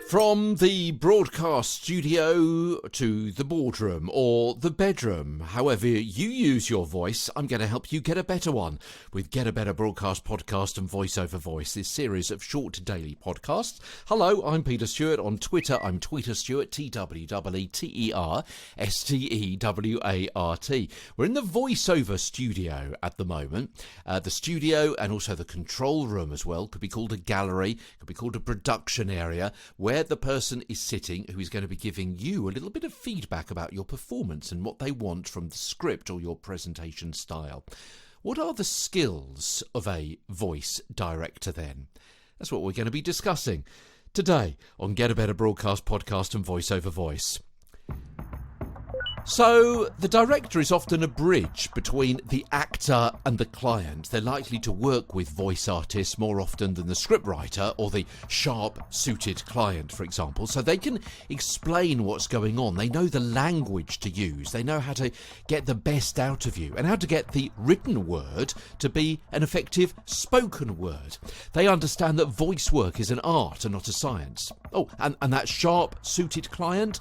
From the broadcast studio to the boardroom or the bedroom, however you use your voice, I'm going to help you get a better one with Get a Better Broadcast Podcast and Voice Over Voice, this series of short daily podcasts. Hello, I'm Peter Stewart. On Twitter, I'm Tweeter Stewart, TWEETERSTEWART. We're in the voiceover studio at the moment. The studio and also the control room as well could be called a gallery, could be called a production area, where the person is sitting who is going to be giving you a little bit of feedback about your performance and what they want from the script or your presentation style. What are the skills of a voice director then? That's what we're going to be discussing today on Get a Better Broadcast Podcast and Voice Over Voice. So, the director is often a bridge between the actor and the client. They're likely to work with voice artists more often than the scriptwriter or the sharp-suited client, for example, so they can explain what's going on. They know the language to use. They know how to get the best out of you and how to get the written word to be an effective spoken word. They understand that voice work is an art and not a science. Oh, and that sharp-suited client?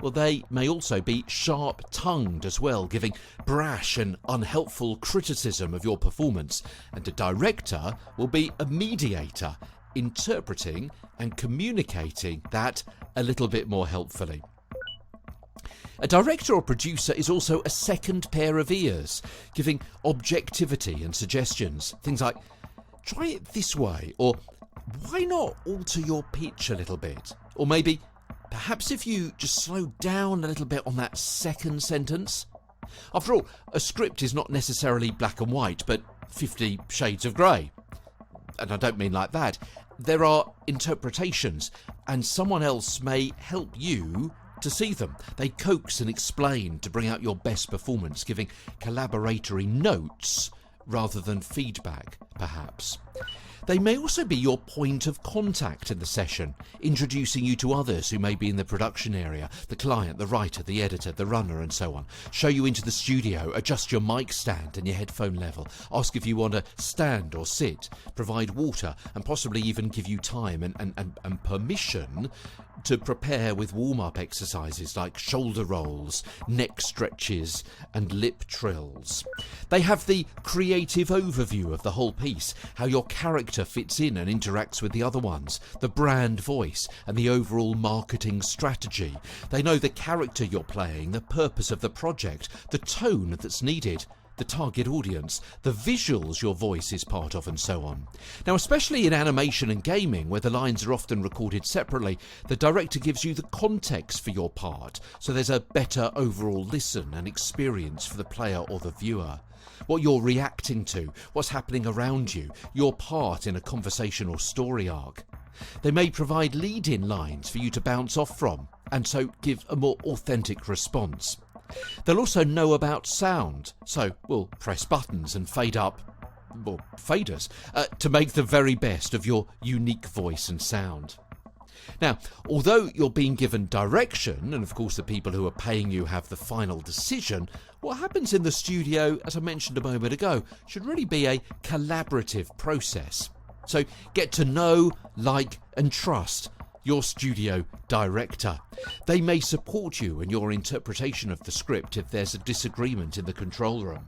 Well, they may also be sharp-tongued as well, giving brash and unhelpful criticism of your performance. And a director will be a mediator, interpreting and communicating that a little bit more helpfully. A director or producer is also a second pair of ears, giving objectivity and suggestions. Things like, try it this way, or why not alter your pitch a little bit? Or maybe, perhaps if you just slow down a little bit on that second sentence. After all, a script is not necessarily black and white, but 50 shades of grey. And I don't mean like that. There are interpretations, and someone else may help you to see them. They coax and explain to bring out your best performance, giving collaboratory notes rather than feedback, perhaps. They may also be your point of contact in the session, introducing you to others who may be in the production area, the client, the writer, the editor, the runner, and so on. Show you into the studio, adjust your mic stand and your headphone level, ask if you want to stand or sit, provide water, and possibly even give you time and permission to prepare with warm-up exercises like shoulder rolls, neck stretches, and lip trills. They have the creative overview of the whole piece, how your character fits in and interacts with the other ones, the brand voice, and the overall marketing strategy. They know the character you're playing, the purpose of the project, the tone that's needed, the target audience, the visuals your voice is part of, and so on. Now, especially in animation and gaming, where the lines are often recorded separately, the director gives you the context for your part, so there's a better overall listen and experience for the player or the viewer. What you're reacting to, what's happening around you, your part in a conversation or story arc. They may provide lead-in lines for you to bounce off from, and so give a more authentic response. They'll also know about sound, so we'll press buttons and fade up, or faders, to make the very best of your unique voice and sound. Now, although you're being given direction, and of course the people who are paying you have the final decision, what happens in the studio, as I mentioned a moment ago, should really be a collaborative process. So get to know, like, and trust your studio director. They may support you in your interpretation of the script if there's a disagreement in the control room.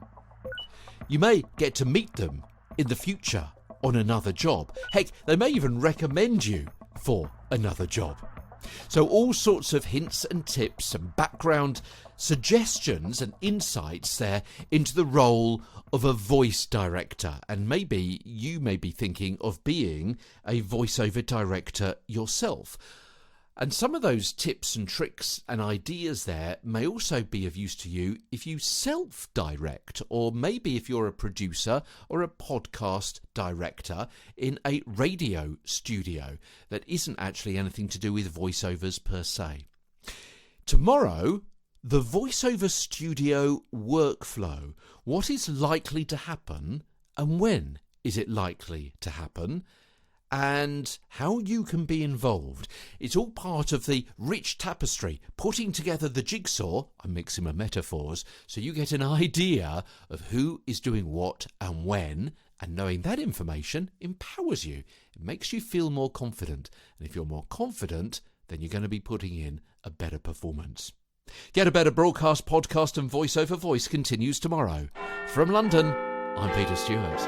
You may get to meet them in the future on another job. Heck, they may even recommend you for another job. So all sorts of hints and tips and background suggestions and insights there into the role of a voice director. And maybe you may be thinking of being a voiceover director yourself. And some of those tips and tricks and ideas there may also be of use to you if you self-direct, or maybe if you're a producer or a podcast director in a radio studio that isn't actually anything to do with voiceovers per se. Tomorrow, the voiceover studio workflow. What is likely to happen and when is it likely to happen? And how you can be involved. It's all part of the rich tapestry, putting together the jigsaw, I'm mixing my metaphors, so you get an idea of who is doing what and when And knowing that information empowers you. It makes you feel more confident. And if you're more confident, then you're going to be putting in a better performance. Get a Better Broadcast podcast and Voice Over Voice continues tomorrow. From London, I'm Peter Stewart.